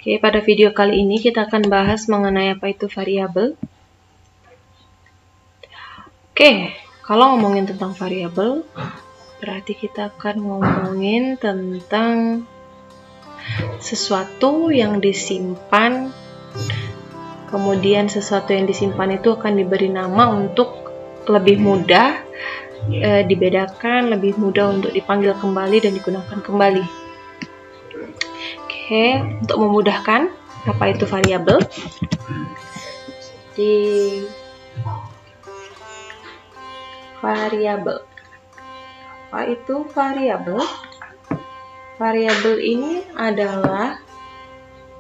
Oke, pada video kali ini kita akan bahas mengenai apa itu variabel. Oke, kalau ngomongin tentang variabel, berarti kita akan ngomongin tentang sesuatu yang disimpan, kemudian sesuatu yang disimpan itu akan diberi nama untuk lebih mudah dibedakan, lebih mudah untuk dipanggil kembali dan digunakan kembali. Oke, untuk memudahkan, apa itu variabel? Jadi, variabel. Apa itu variabel? Variabel ini adalah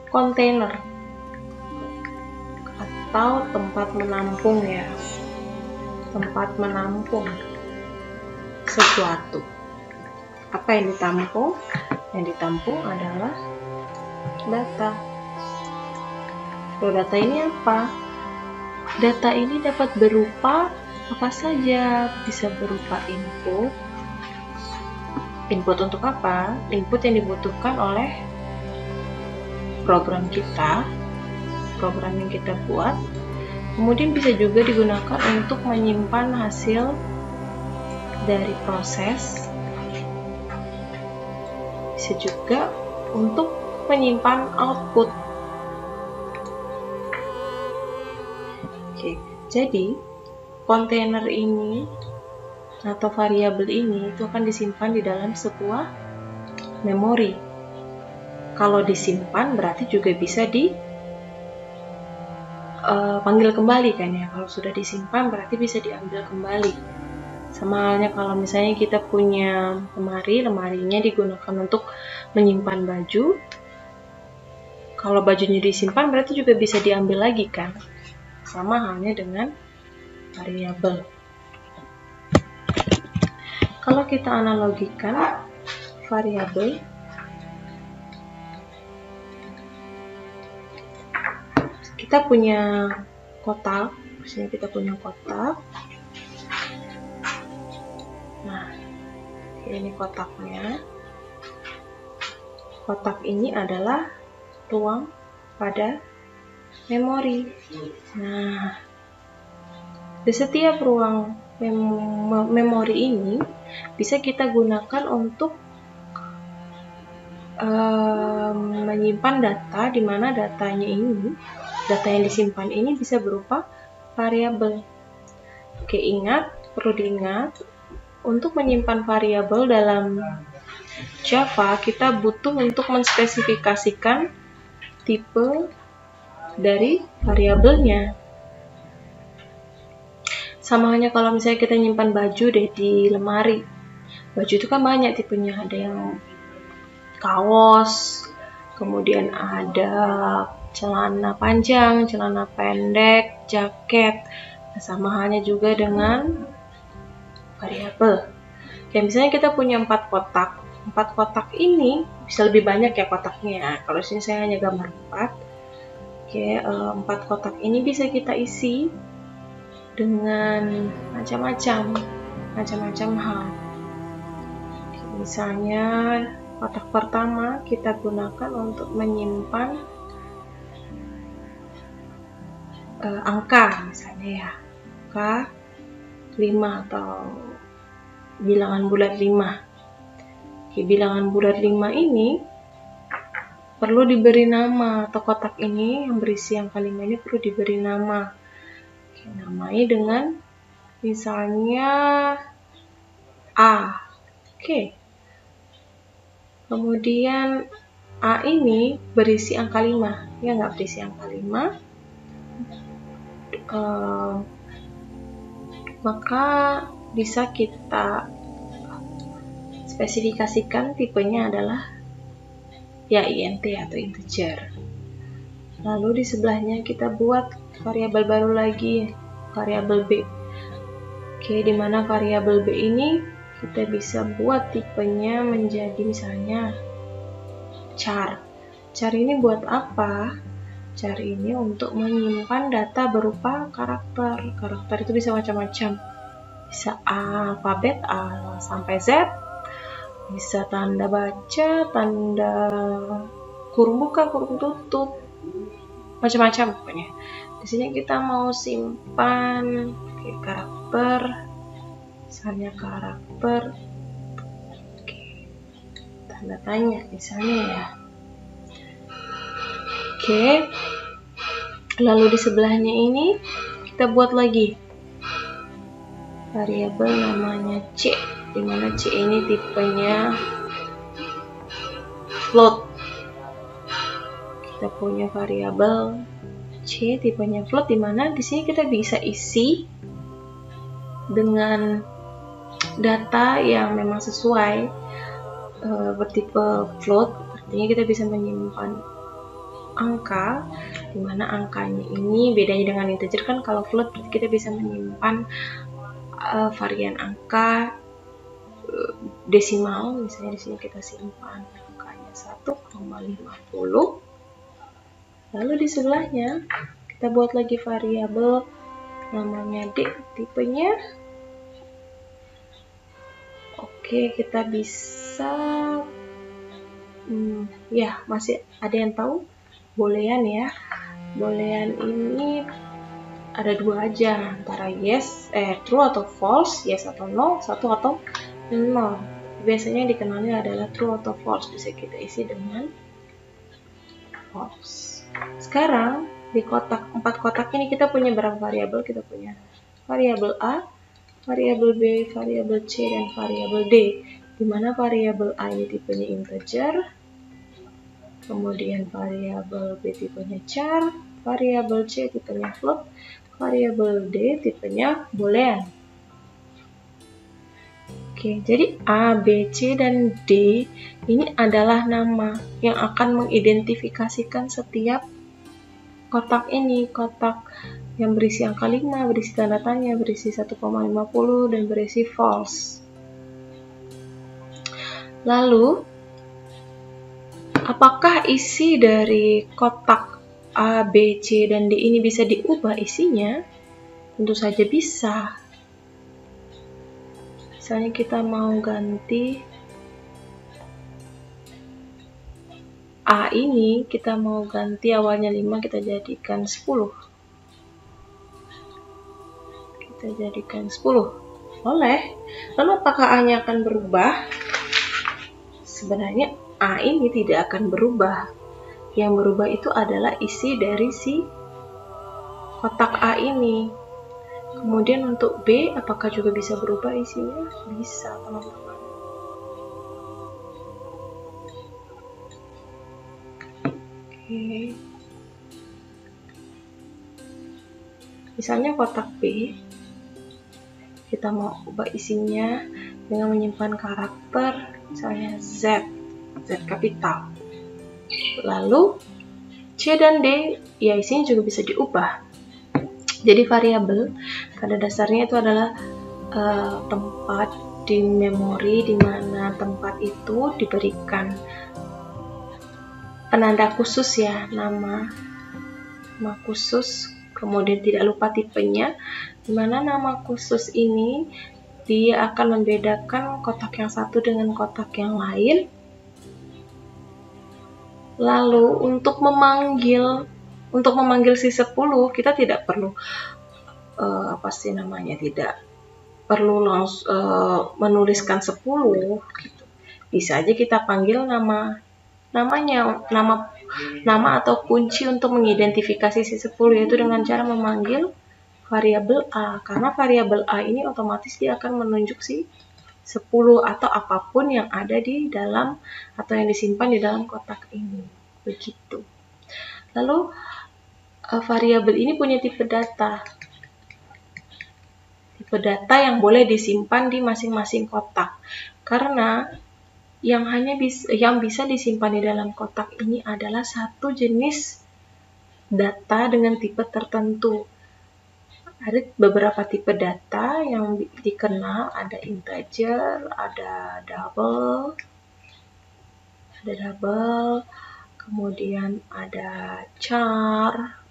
kontainer atau tempat menampung ya. Tempat menampung sesuatu. Apa yang ditampung? Yang ditampung adalah data. Data ini apa? Data ini dapat berupa apa saja, bisa berupa input. Input untuk apa? Input yang dibutuhkan oleh program kita, program yang kita buat. Kemudian bisa juga digunakan untuk menyimpan hasil dari proses. Bisa juga untuk menyimpan output. Oke, jadi kontainer ini atau variabel ini itu akan disimpan di dalam sebuah memori. Kalau disimpan berarti juga bisa dipanggil kembali kan ya. Kalau sudah disimpan berarti bisa diambil kembali. Sama halnya kalau misalnya kita punya lemari, lemarinya digunakan untuk menyimpan baju. Kalau bajunya disimpan berarti juga bisa diambil lagi kan. Sama halnya dengan variabel. Kalau kita analogikan variabel, kita punya kotak, misalnya kita punya kotak. Nah, ini kotaknya. Kotak ini adalah ruang pada memori. Nah, di setiap ruang memori ini bisa kita gunakan untuk menyimpan data, di mana datanya ini, data yang disimpan ini bisa berupa variabel. Oke, perlu diingat, untuk menyimpan variabel dalam Java, kita butuh untuk menspesifikasikan tipe dari variabelnya. Sama halnya kalau misalnya kita nyimpan baju di lemari. Baju itu kan banyak tipenya, ada yang kaos, kemudian ada celana panjang, celana pendek, jaket. Nah, sama halnya juga dengan variabel. Kayak misalnya kita punya 4 kotak. 4 kotak ini bisa lebih banyak ya kotaknya. Kalau sini saya hanya gambar 4. Oke, 4 kotak ini bisa kita isi dengan macam-macam hal. Oke, misalnya kotak pertama kita gunakan untuk menyimpan angka, misalnya ya, angka 5 atau bilangan bulat 5. Oke, bilangan bulat 5 ini perlu diberi nama, atau kotak ini yang berisi angka 5 ini perlu diberi nama. Oke, namai dengan misalnya A. Oke. Kemudian A ini berisi angka 5. Ya, nggak berisi angka 5. Maka bisa kita spesifikasikan tipenya adalah ya int atau integer. Lalu di sebelahnya kita buat variabel baru lagi, variabel b. Oke, di mana variabel b ini kita bisa buat tipenya menjadi misalnya char. Char ini buat apa? Char ini untuk menyimpan data berupa karakter. Karakter itu bisa macam-macam. Bisa alfabet A sampai Z. Bisa tanda baca, tanda kurung buka, kurung tutup, macam-macam pokoknya. Di sini kita mau simpan karakter, misalnya karakter, tanda tanya misalnya ya. Oke, lalu di sebelahnya ini kita buat lagi variabel namanya C, dimana C ini tipenya float. Kita punya variabel C tipenya float, dimana di sini kita bisa isi dengan data yang memang sesuai bertipe float. Artinya kita bisa menyimpan angka, dimana angkanya ini bedanya dengan integer kan, kalau float berarti kita bisa menyimpan varian angka desimal. Misalnya di sini kita simpan angkanya 1,50. Lalu di sebelahnya kita buat lagi variabel namanya D, tipenya oke, kita bisa ya, masih ada yang tahu boolean ya. Boolean ini ada dua aja, antara true atau false, yes atau no, 1 atau 0. Biasanya dikenalnya adalah true atau false, bisa kita isi dengan false. Sekarang di kotak 4 kotak ini kita punya berapa variabel? Kita punya variabel A, variabel B, variabel C, dan variabel D. Dimana variabel A ini tipenya integer, kemudian variabel B tipenya char, variabel C tipenya float, variabel D tipenya boolean. Oke, jadi A, B, C, dan D ini adalah nama yang akan mengidentifikasikan setiap kotak ini. Kotak yang berisi angka 5, berisi tanda tanya, berisi 1,50, dan berisi false. Lalu, apakah isi dari kotak A, B, C, dan D ini bisa diubah isinya? Tentu saja bisa. Misalnya kita mau ganti A ini, kita mau ganti awalnya 5, kita jadikan 10. Kita jadikan 10. Boleh. Lalu apakah A-nya akan berubah? Sebenarnya A ini tidak akan berubah. Yang berubah itu adalah isi dari si kotak A ini. Kemudian untuk B, apakah juga bisa berubah isinya? Bisa, teman-teman. Oke. Misalnya kotak B, kita mau ubah isinya dengan menyimpan karakter, misalnya Z kapital. Lalu C dan D, ya isinya juga bisa diubah. Jadi variabel pada dasarnya itu adalah tempat di memori, di mana tempat itu diberikan penanda khusus ya, nama khusus, kemudian tidak lupa tipenya, di mana nama khusus ini dia akan membedakan kotak yang satu dengan kotak yang lain. Lalu untuk memanggil si 10 kita tidak perlu tidak perlu langsung menuliskan 10 gitu. Bisa aja kita panggil nama atau kunci untuk mengidentifikasi si 10, yaitu dengan cara memanggil variabel A, karena variabel A ini otomatis dia akan menunjuk si 10 atau apapun yang ada di dalam atau yang disimpan di dalam kotak ini. Begitu. Lalu variabel ini punya tipe data. Tipe data yang boleh disimpan di masing-masing kotak. Karena yang bisa disimpan di dalam kotak ini adalah satu jenis data dengan tipe tertentu. Ada beberapa tipe data yang dikenal, ada integer, ada double, kemudian ada char,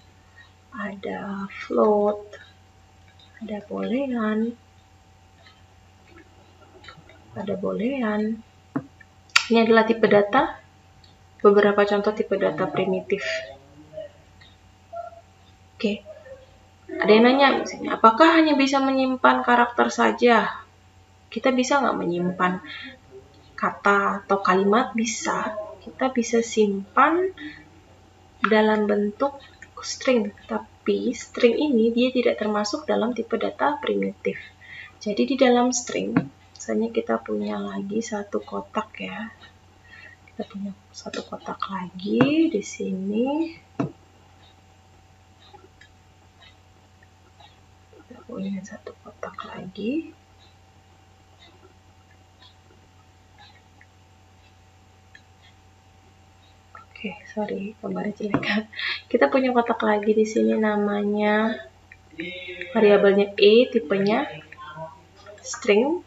ada float, ada boolean. Ini adalah tipe data beberapa contoh tipe data primitif. Oke, ada yang nanya misalnya, apakah hanya bisa menyimpan karakter saja? Kita bisa nggak menyimpan kata atau kalimat? Bisa. Kita bisa simpan dalam bentuk string, tapi string ini dia tidak termasuk dalam tipe data primitif. Jadi di dalam string, misalnya kita punya lagi satu kotak ya. Kita punya satu kotak lagi di sini. Kita punya satu kotak lagi. Oke, sorry, gambarnya jelek. Kita punya kotak lagi di sini namanya variabelnya E, tipenya string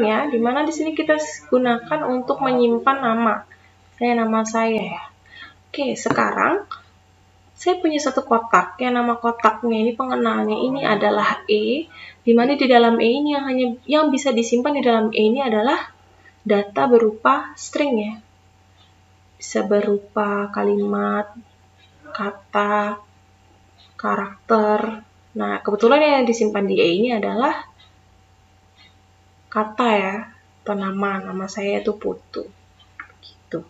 ya, dimana di sini kita gunakan untuk menyimpan nama saya ya. Oke, sekarang saya punya satu kotak yang nama kotaknya ini pengenalnya ini adalah E, dimana di dalam E ini yang bisa disimpan di dalam E ini adalah data berupa string ya, bisa berupa kalimat, kata, karakter. Nah, kebetulan yang disimpan di E ini adalah kata ya, atau nama saya itu Putu gitu.